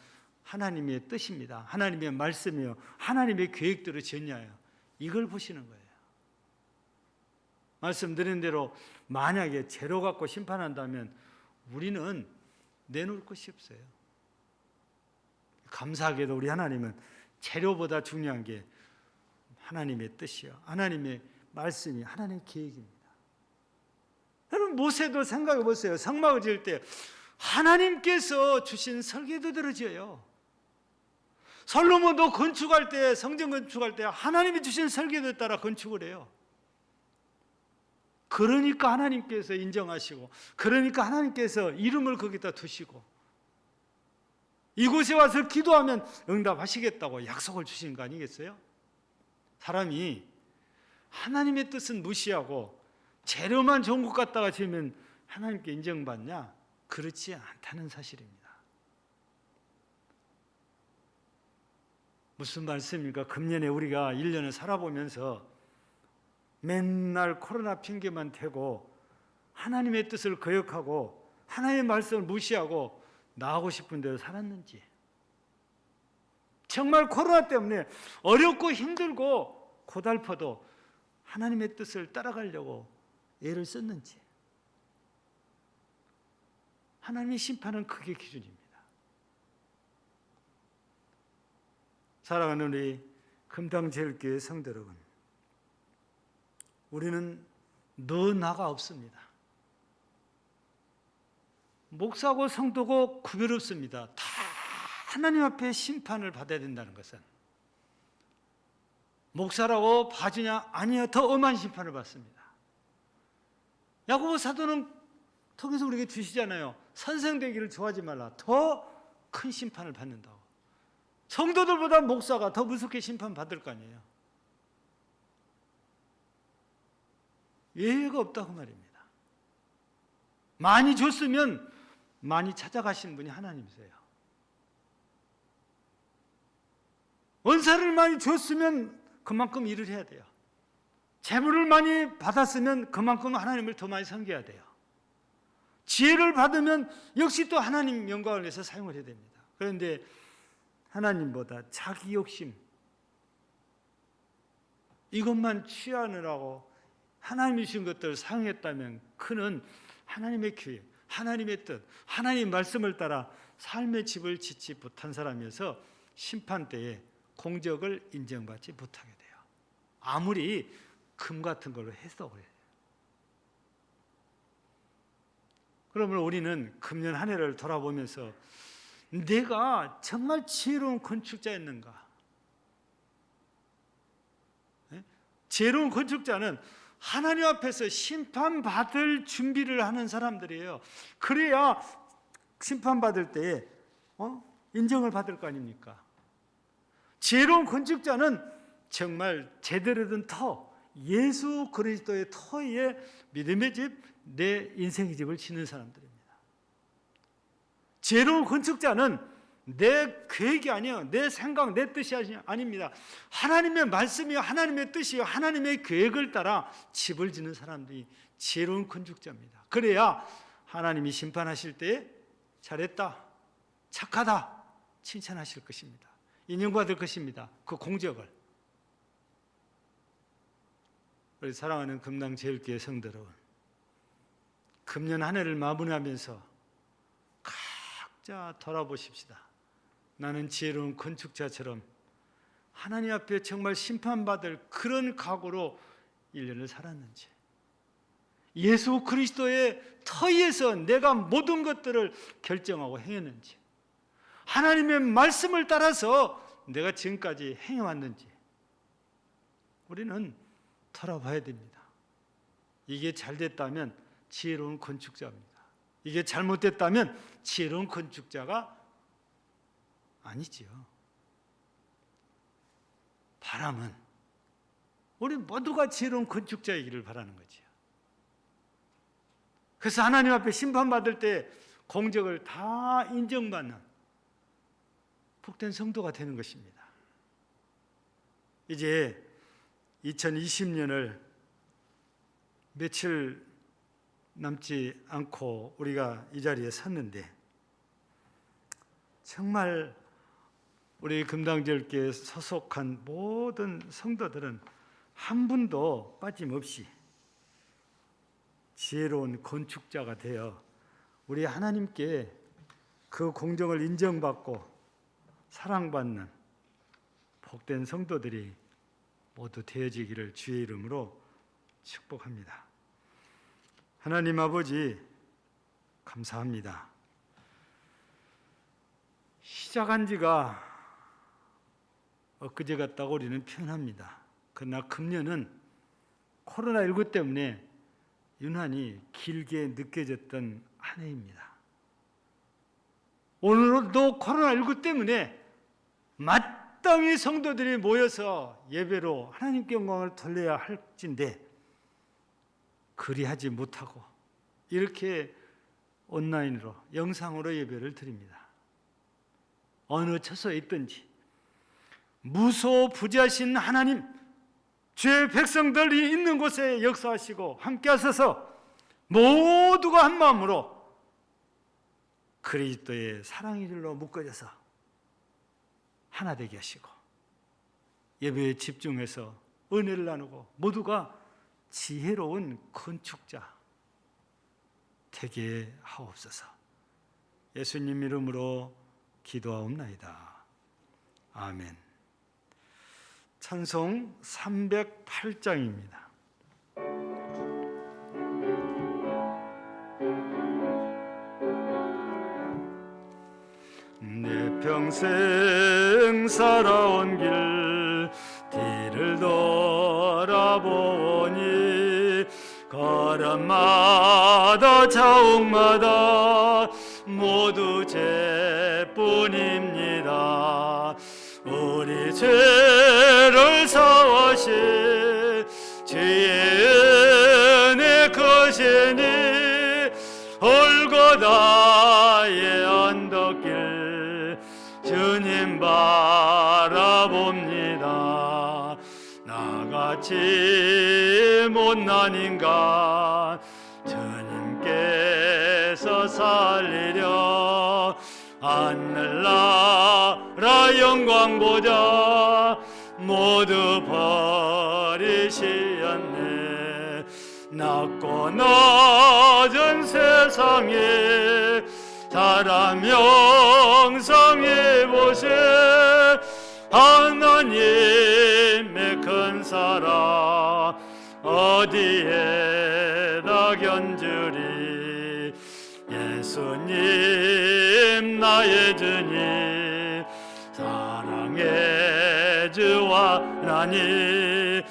Speaker 1: 하나님의 뜻입니다. 하나님의 말씀이요, 하나님의 계획대로 지었냐요. 이걸 보시는 거예요. 말씀드린 대로 만약에 재료 갖고 심판한다면 우리는 내놓을 것이 없어요. 감사하게도 우리 하나님은 재료보다 중요한 게 하나님의 뜻이요, 하나님의 말씀이, 하나님의 계획입니다. 여러분, 모세도 생각해 보세요. 성막을 지을 때 하나님께서 주신 설계도대로 지어요. 솔로몬도 건축할 때, 성전 건축할 때 하나님이 주신 설계도에 따라 건축을 해요. 그러니까 하나님께서 인정하시고, 그러니까 하나님께서 이름을 거기다 두시고, 이곳에 와서 기도하면 응답하시겠다고 약속을 주신 거 아니겠어요? 사람이 하나님의 뜻은 무시하고 재료만 좋은 것 갖다가 지으면 하나님께 인정받냐? 그렇지 않다는 사실입니다. 무슨 말씀입니까? 금년에 우리가 1년을 살아보면서 맨날 코로나 핑계만 대고 하나님의 뜻을 거역하고 하나님의 말씀을 무시하고 나가고 싶은 대로 살았는지, 정말 코로나 때문에 어렵고 힘들고 고달퍼도 하나님의 뜻을 따라가려고 애를 썼는지, 하나님의 심판은 그게 기준입니다. 사랑하는 우리 금당제일교회 성도 여러분, 우리는 너 나가 없습니다. 목사고 성도고 구별 없습니다. 다 하나님 앞에 심판을 받아야 된다는 것은, 목사라고 봐주냐? 아니요, 더 엄한 심판을 받습니다. 야고보 사도는 통해서 우리에게 주시잖아요. 선생 되기를 좋아하지 말라. 더 큰 심판을 받는다고. 성도들보다 목사가 더 무섭게 심판받을 거 아니에요. 예외가 없다고 말입니다. 많이 줬으면 많이 찾아가시는 분이 하나님이세요. 은사를 많이 줬으면 그만큼 일을 해야 돼요. 재물을 많이 받았으면 그만큼 하나님을 더 많이 섬겨야 돼요. 지혜를 받으면 역시 또 하나님 영광을 위해서 사용을 해야 됩니다. 그런데 하나님보다 자기 욕심, 이것만 취하느라고 하나님이 주신 것들을 사용했다면 그는 하나님의 계획, 하나님의 뜻, 하나님의 말씀을 따라 삶의 집을 짓지 못한 사람이어서 심판 때에 공적을 인정받지 못하게 돼요. 아무리 금 같은 걸로 해서 그래요. 그러면 우리는 금년 한 해를 돌아보면서 내가 정말 지혜로운 건축자였는가? 지혜로운 건축자는 하나님 앞에서 심판받을 준비를 하는 사람들이에요. 그래야 심판받을 때에 인정을 받을 거 아닙니까? 지혜로운 건축자는 정말 제대로 된 터, 예수 그리스도의 터에 믿음의 집, 내 인생의 집을 짓는 사람들입니다. 지혜로운 건축자는 내 계획이 아니에요. 내 생각, 내 뜻이 아닙니다. 하나님의 말씀이요, 하나님의 뜻이요, 하나님의 계획을 따라 집을 짓는 사람들이 지혜로운 건축자입니다. 그래야 하나님이 심판하실 때에 잘했다, 착하다 칭찬하실 것입니다. 인정받을 것입니다. 그 공적을. 우리 사랑하는 금당제일교회 성도 여러분, 금년 한 해를 마무리하면서 각자 돌아보십시다. 나는 지혜로운 건축자처럼 하나님 앞에 정말 심판받을 그런 각오로 1년을 살았는지, 예수 그리스도의 터위에서 내가 모든 것들을 결정하고 행했는지, 하나님의 말씀을 따라서 내가 지금까지 행해왔는지 우리는 돌아봐야 됩니다. 이게 잘 됐다면 지혜로운 건축자입니다. 이게 잘못됐다면 지혜로운 건축자가 아니지요. 바람은 우리 모두가 지혜로운 건축자이기를 바라는 거지요. 그래서 하나님 앞에 심판받을 때 공적을 다 인정받는 복된 성도가 되는 것입니다. 이제 2020년을 며칠 남지 않고 우리가 이 자리에 섰는데 정말 우리 금당절교에 소속한 모든 성도들은 한 분도 빠짐없이 지혜로운 건축자가 되어 우리 하나님께 그 공정을 인정받고 사랑받는 복된 성도들이 모두 되어지기를 주의 이름으로 축복합니다. 하나님 아버지 감사합니다. 시작한 지가 엊그제 같다고 우리는 표현합니다. 그러나 금년은 코로나19 때문에 유난히 길게 느껴졌던 한 해입니다. 오늘도 코로나19 때문에 마땅히 성도들이 모여서 예배로 하나님께 영광을 돌려야 할진데 그리하지 못하고 이렇게 온라인으로 영상으로 예배를 드립니다. 어느 처소에 있든지 무소부지하신 하나님, 주의 백성들이 있는 곳에 역사하시고 함께 하셔서 모두가 한 마음으로 그리스도의 사랑의 줄로 묶어져서 하나 되게 하시고 예배에 집중해서 은혜를 나누고 모두가 지혜로운 건축자 되게 하옵소서. 예수님 이름으로 기도하옵나이다. 아멘. 찬송 308장입니다. 내 평생 살아온 길 뒤를 돌아보니 걸음마다 자옥마다 모두 죄뿐입니다. 우리 죄를 사하신 주의 은혜 크시니 골고다의 언덕길 주님 바라봅니다. 나같이 못난 인간 주님께서 살리려 하늘나라 영광 보자 모두 버리시었네. 낮고 낮은 세상에 사람 형상해 보세 하나님의 큰 사랑 어디에다 견주리. 예수님 나의 주님 사랑의 주와 나니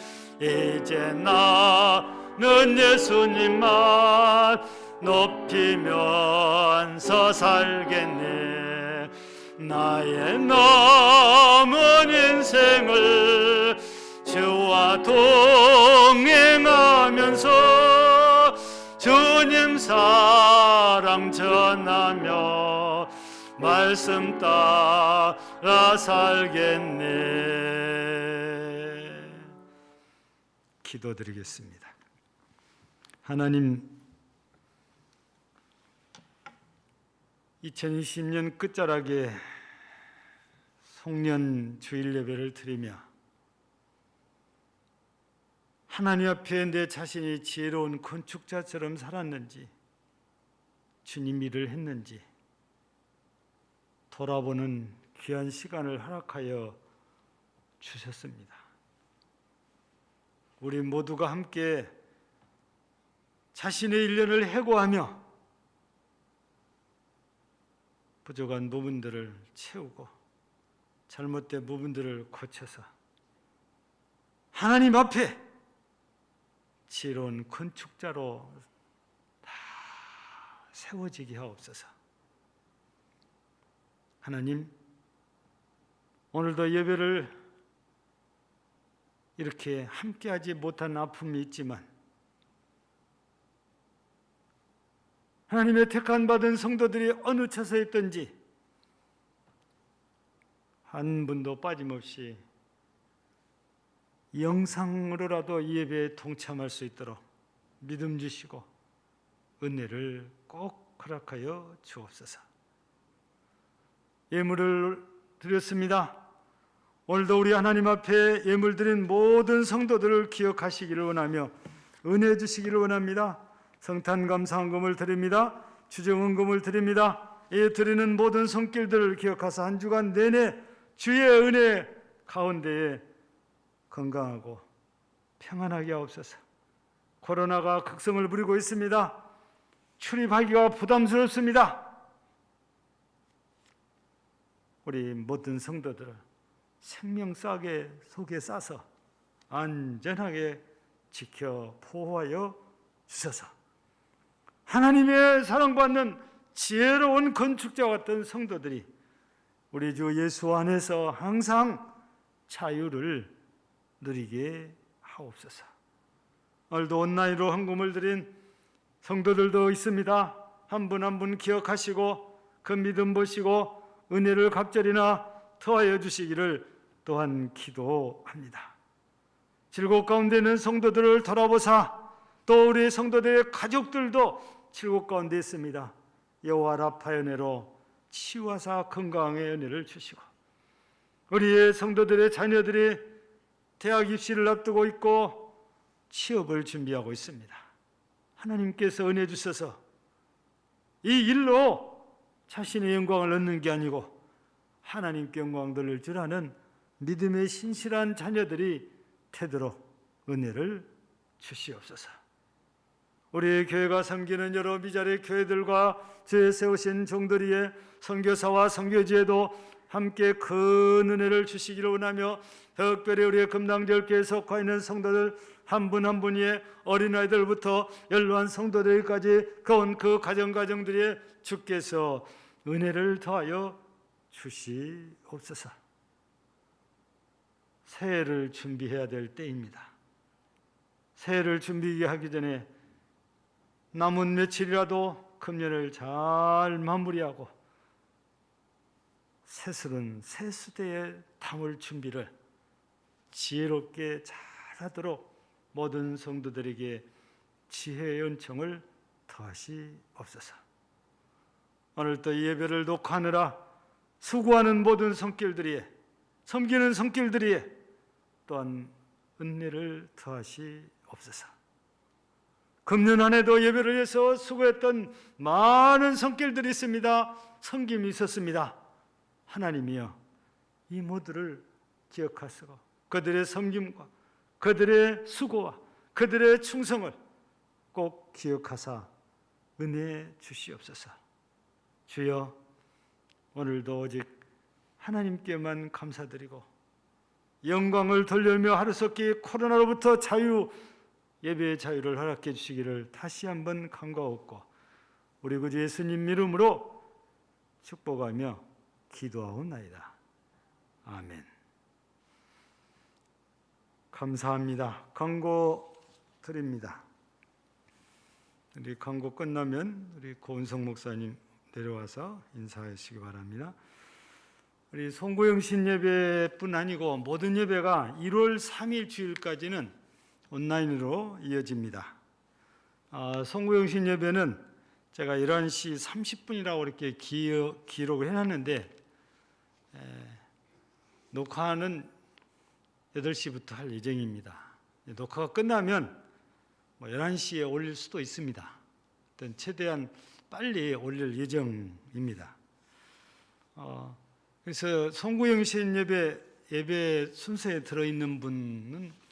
Speaker 1: 이제 나는 예수님만 높이면서 살겠네. 나의 남은 인생을 주와 동행하면서 주님 사랑 전하며 말씀 따라 살겠네. 기도드리겠습니다. 하나님, 2020년 끝자락에 송년 주일 예배를 드리며 하나님 앞에 내 자신이 지혜로운 건축자처럼 살았는지 주님 일을 했는지 돌아보는 귀한 시간을 허락하여 주셨습니다. 우리 모두가 함께 자신의 일년을 해고하며 부족한 부분들을 채우고 잘못된 부분들을 고쳐서 하나님 앞에 지혜로운 건축자로 다 세워지게 하옵소서. 하나님, 오늘도 예배를 이렇게 함께하지 못한 아픔이 있지만 하나님의 택한 받은 성도들이 어느 처소에 있든지 한 분도 빠짐없이 영상으로라도 이 예배에 동참할 수 있도록 믿음 주시고 은혜를 꼭 허락하여 주옵소서. 예물을 드렸습니다. 오늘도 우리 하나님 앞에 예물 드린 모든 성도들을 기억하시기를 원하며 은혜 주시기를 원합니다. 성탄 감사헌금을 드립니다. 주정헌금을 드립니다. 이 드리는 모든 손길들을 기억하사 한 주간 내내 주의 은혜 가운데에 건강하고 평안하게 하옵소서. 코로나가 극성을 부리고 있습니다. 출입하기가 부담스럽습니다. 우리 모든 성도들을 생명 속에 싸서 안전하게 지켜 보호하여 주소서. 하나님의 사랑받는 지혜로운 건축자 같은 성도들이 우리 주 예수 안에서 항상 자유를 누리게 하옵소서. 오늘도 온라인으로 헌금을 드린 성도들도 있습니다. 한 분 한 분 기억하시고 그 믿음 보시고 은혜를 갑절이나 더하여 주시기를 또한 기도합니다. 질곡 가운데 있는 성도들을 돌아보사 또 우리 성도들의 가족들도 질곡 가운데 있습니다. 여호와 라파의 은혜로 치유하사 건강의 은혜를 주시고 우리의 성도들의 자녀들이 대학 입시를 앞두고 있고 취업을 준비하고 있습니다. 하나님께서 은혜 주셔서 이 일로 자신의 영광을 얻는 게 아니고 하나님께 영광 돌릴 줄 아는 믿음의 신실한 자녀들이 되도록 은혜를 주시옵소서. 우리 교회가 섬기는 여러 미자리 교회들과 주의 세우신 종들이의 선교사와 선교지에도 함께 큰 은혜를 주시기를 원하며 특별히 우리의 금당절교에 속하 있는 성도들 한 분 한 분의 어린아이들부터 연로한 성도들까지 그 가정들의 주께서 은혜를 더하여 주시옵소서. 새해를 준비해야 될 때입니다. 새해를 준비하기 전에 남은 며칠이라도 금년을 잘 마무리하고 새술은 새수대에 담을 준비를 지혜롭게 잘하도록 모든 성도들에게 지혜의 은총을 더하시옵소서. 오늘 또 예배를 녹화하느라 수고하는 모든 손길들이 섬기는 손길들이 또한 은혜를 더하시옵소서. 금년 한 해도 예배를 위해서 수고했던 많은 손길들이 있습니다. 섬김이 있었습니다. 하나님이여 이 모두를 기억하시고 그들의 섬김과 그들의 수고와 그들의 충성을 꼭 기억하사 은혜 주시옵소서. 주여 오늘도 오직 하나님께만 감사드리고 영광을 돌리며 하루속히 코로나로부터 예배의 자유를 허락해 주시기를 다시 한번 간구하옵고 우리 구주 예수님 이름으로 축복하며 기도하옵나이다. 아멘. 감사합니다. 광고 드립니다. 우리 광고 끝나면 우리 고은성 목사님 내려와서 인사하시기 바랍니다. 우리 송구영신 예배뿐 아니고 모든 예배가 1월 3일 주일까지는 온라인으로 이어집니다. 송구영신 예배는 제가 11시 30분이라고 이렇게 기록을 해놨는데 녹화는 8시부터 할 예정입니다. 녹화가 끝나면 11시에 올릴 수도 있습니다. 최대한 빨리 올릴 예정입니다. 그래서 송구영신 예배 순서에 들어있는 분은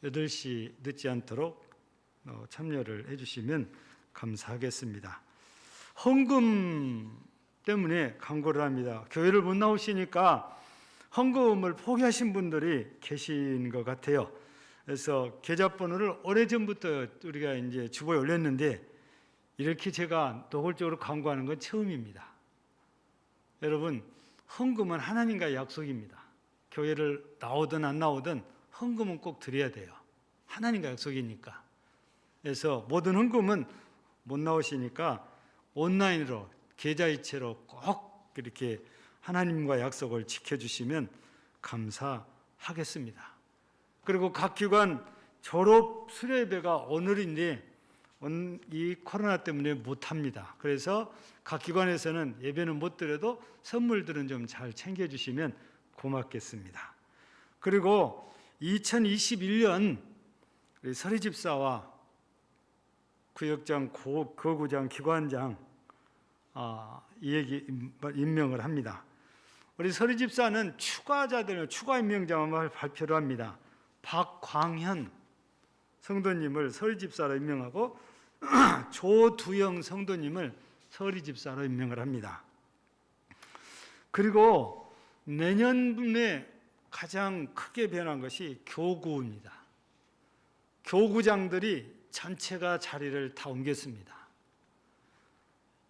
Speaker 1: 8시 늦지 않도록 참여를 해주시면 감사하겠습니다. 헌금 때문에 광고를 합니다. 교회를 못 나오시니까 헌금을 포기하신 분들이 계신 것 같아요. 그래서 계좌번호를 오래전부터 우리가 이제 주보에 올렸는데 이렇게 제가 노골적으로 광고하는 건 처음입니다. 여러분, 헌금은 하나님과의 약속입니다. 교회를 나오든 안 나오든 헌금은 꼭 드려야 돼요. 하나님과 약속이니까. 그래서 모든 헌금은 못 나오시니까 온라인으로 계좌이체로 꼭 이렇게 하나님과 약속을 지켜주시면 감사하겠습니다. 그리고 각 기관 졸업 수료예배가 오늘인데 이 코로나 때문에 못합니다. 그래서 각 기관에서는 예배는 못 드려도 선물들은 좀 잘 챙겨주시면 고맙겠습니다. 그리고 2021년 서리집사와 구역장, 거구장, 기관장 임명을 합니다. 우리 서리집사는 추가 임명장을 발표를 합니다. 박광현 성도님을 서리집사로 임명하고 조두영 성도님을 서리집사로 임명을 합니다. 그리고 내년에 가장 크게 변한 것이 교구입니다. 교구장들이 전체가 자리를 다 옮겼습니다.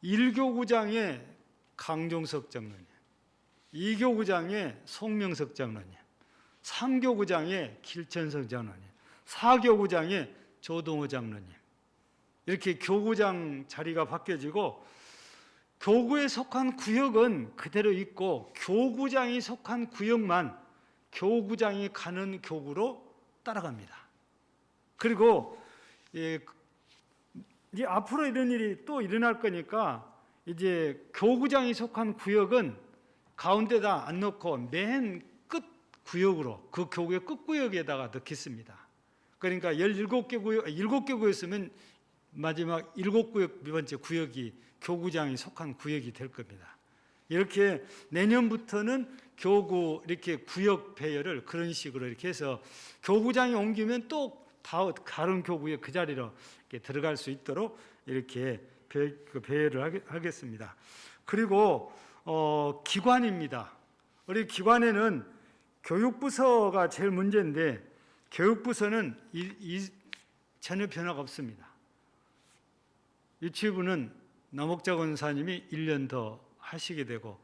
Speaker 1: 1교구장에 강종석 장로님, 2교구장에 송명석 장로님, 3교구장에 길천석 장로님, 4교구장에 조동호 장로님, 이렇게 교구장 자리가 바뀌어지고 교구에 속한 구역은 그대로 있고 교구장이 속한 구역만 교구장이 가는 교구로 따라갑니다. 그리고 이제 앞으로 이런 일이 또 일어날 거니까 이제 교구장이 속한 구역은 가운데다 안 넣고 맨 끝 구역으로 그 교구의 끝구역에다가 넣겠습니다. 그러니까 17개 구역, 7개 구였으면 마지막 7구역, 두 번째 구역이 교구장이 속한 구역이 될 겁니다. 이렇게 내년부터는 교구 이렇게 구역 배열을 그런 식으로 이렇게 해서 교구장이 옮기면 또 다른 교구에 그 자리로 이렇게 들어갈 수 있도록 이렇게 배열을 하겠습니다. 그리고 기관입니다. 우리 기관에는 교육부서가 제일 문제인데 교육부서는 전혀 변화가 없습니다. 유치부는 남옥자 권사님이 1년 더 하시게 되고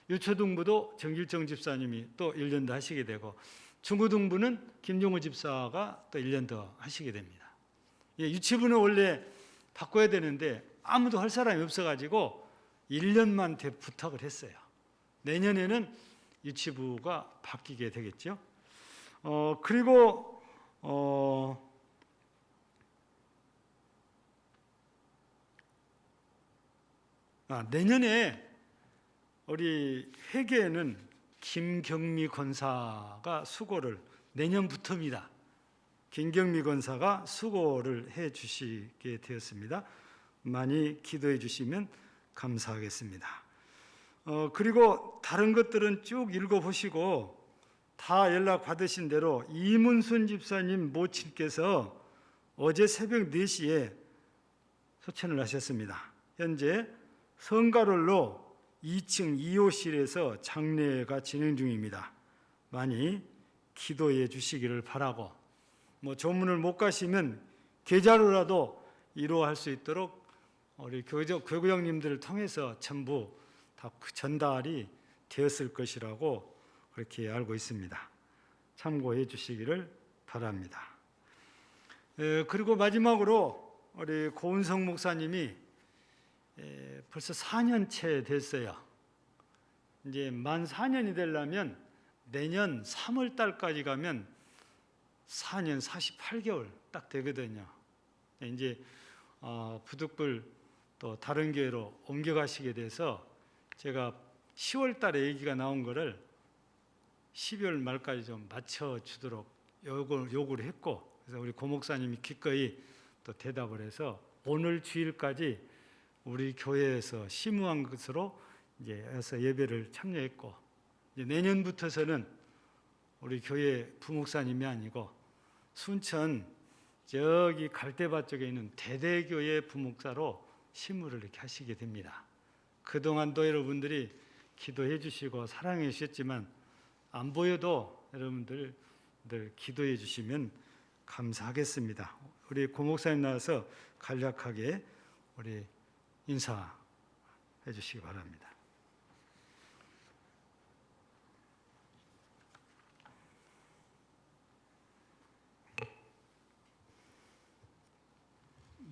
Speaker 1: 유초등부도 정길정 집사님이 또 1년 더 하시게 되고 중고등부는 김종호 집사가 또 1년 더 하시게 됩니다. 유치부는 원래 바꿔야 되는데 아무도 할 사람이 없어가지고 1년만 부탁을 했어요. 내년에는 유치부가 바뀌게 되겠죠. 그리고 내년에 우리 회계에는 김경미 권사가 수고를 내년부터입니다. 김경미 권사가 수고를 해 주시게 되었습니다. 많이 기도해 주시면 감사하겠습니다. 그리고 다른 것들은 쭉 읽어보시고 다 연락 받으신 대로 이문순 집사님 모친께서 어제 새벽 4시에 소천을 하셨습니다. 현재 성가롤로 2층 2호실에서 장례가 진행 중입니다. 많이 기도해 주시기를 바라고 조문을 못 가시면 계좌로라도 이루어할 수 있도록 우리 교구장님들을 통해서 전부 다 전달이 되었을 것이라고 그렇게 알고 있습니다. 참고해 주시기를 바랍니다. 그리고 마지막으로 우리 고은성 목사님이 벌써 4년째 됐어요. 이제 만 4년이 되려면 내년 3월 달까지 가면 4년 48개월 딱 되거든요. 이제 부득불 또 다른 교회로 옮겨가시게 돼서 제가 10월 달에 얘기가 나온 거를 12월 말까지 좀 맞춰주도록 요구를 했고, 그래서 우리 고 목사님이 기꺼이 또 대답을 해서 오늘 주일까지 우리 교회에서 심우한 것으로 이제 해서 예배를 참여했고, 이제 내년부터서는 우리 교회 부목사님이 아니고 순천 저기 갈대밭 쪽에 있는 대대교회 부목사로 심우를 이렇게 하시게 됩니다. 그동안도 여러분들이 기도해 주시고 사랑해 주셨지만 안 보여도 여러분들 늘 기도해 주시면 감사하겠습니다. 우리 고 목사님 나와서 간략하게 우리 인사해 주시기 바랍니다.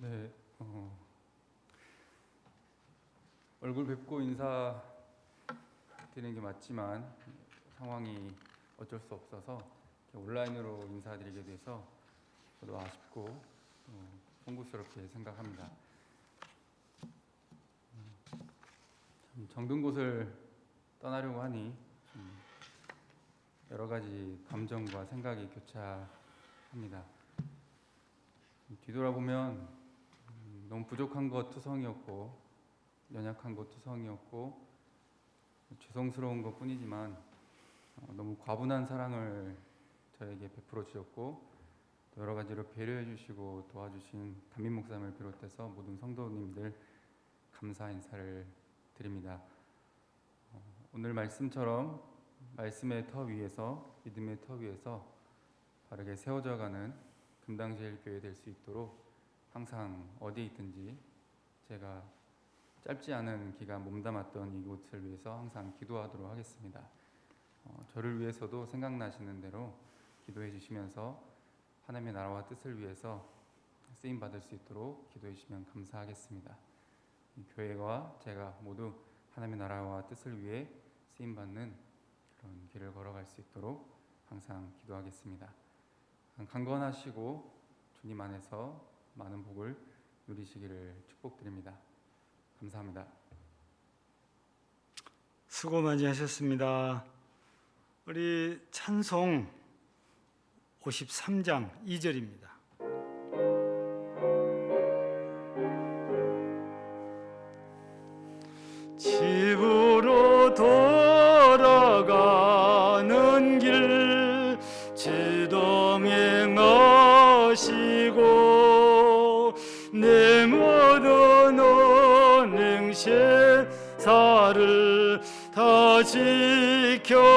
Speaker 3: 네, 얼굴 뵙고 인사 드리는 게 맞지만 상황이 어쩔 수 없어서 온라인으로 인사드리게 돼서 저도 아쉽고 송구스럽게 생각합니다. 참 정든 곳을 떠나려고 하니 여러 가지 감정과 생각이 교차합니다. 뒤돌아보면 너무 부족한 것 투성이었고 연약한 것 투성이었고 죄송스러운 것 뿐이지만 너무 과분한 사랑을 저에게 베풀어 주셨고 또 여러 가지로 배려해 주시고 도와주신 담임 목사님을 비롯해서 모든 성도님들 감사 인사를 드립니다. 오늘 말씀처럼 말씀의 터 위에서 믿음의 터 위에서 바르게 세워져가는 금당제일교회 될 수 있도록 항상 어디에 있든지 제가 짧지 않은 기간 몸담았던 이곳을 위해서 항상 기도하도록 하겠습니다. 저를 위해서도 생각나시는 대로 기도해 주시면서 하나님의 나라와 뜻을 위해서 쓰임 받을 수 있도록 기도해 주시면 감사하겠습니다. 이 교회와 제가 모두 하나님의 나라와 뜻을 위해 쓰임 받는 그런 길을 걸어갈 수 있도록 항상 기도하겠습니다. 강건하시고 주님 안에서 많은 복을 누리시기를 축복드립니다. 감사합니다.
Speaker 1: 수고 많이 하셨습니다. 우리 찬송 53장 2절입니다. 집으로 돌아가는 길 지도 행하시고 내 모든 은행세사를 다 지켜주소서.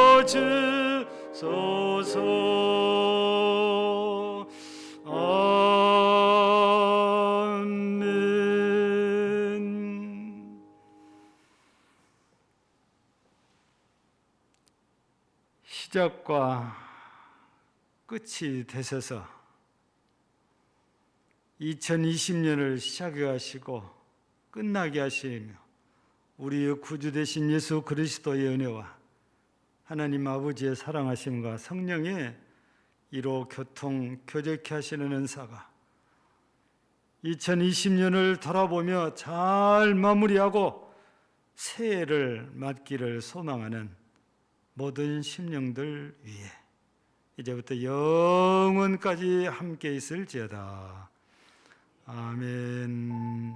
Speaker 1: 아멘. 시작과 끝이 되셔서 2020년을 시작해 하시고 끝나게 하시며 우리의 구주 되신 예수 그리스도의 은혜와 하나님 아버지의 사랑하심과 성령의 이로 교통 교제케 하시는 은사가 2020년을 돌아보며 잘 마무리하고 새해를 맞기를 소망하는 모든 심령들 위해 이제부터 영원까지 함께 있을지어다. 아멘.